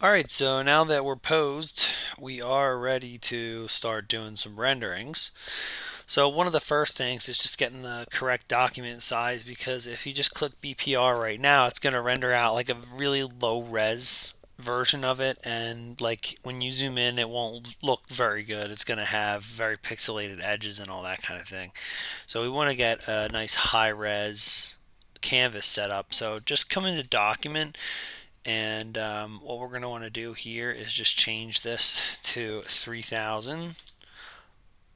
Alright, so now that we're posed, we are ready to start doing some renderings. So one of the first things is just getting the correct document size, because if you just click BPR right now, it's going to render out like a really low res version of it, and like when you zoom in it won't look very good. It's going to have very pixelated edges and all that kind of thing. So we want to get a nice high res canvas set up. So just come into document, and what we're going to want to do here is just change this to 3000.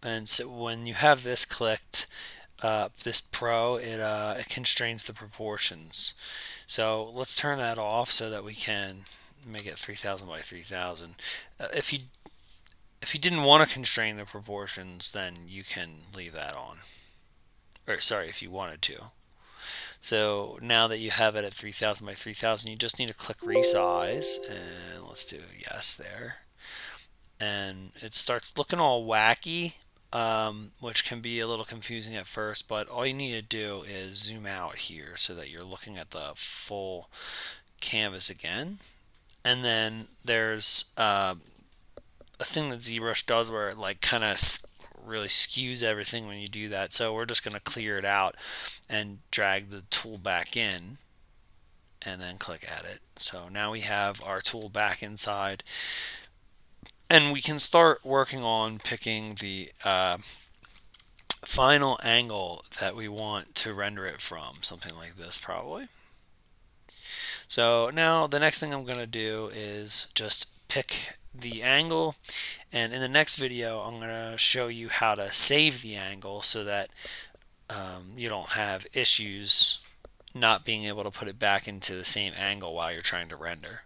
And so when you have this clicked, this pro, it constrains the proportions. So let's turn that off so that we can make it 3000 by 3000. If you didn't want to constrain the proportions, then you can leave that on. Or sorry, if you wanted to. So now that you have it at 3000 by 3000, you just need to click resize, and let's do yes there. And it starts looking all wacky, which can be a little confusing at first, but all you need to do is zoom out here so that you're looking at the full canvas again. And then there's a thing that ZBrush does where it like kind of really skews everything when you do that. So we're just going to clear it out and drag the tool back in and then click edit. So now we have our tool back inside, and we can start working on picking the final angle that we want to render it from, something like this probably. So now the next thing I'm going to do is just pick the angle, and in the next video I'm going to show you how to save the angle so that you don't have issues not being able to put it back into the same angle while you're trying to render.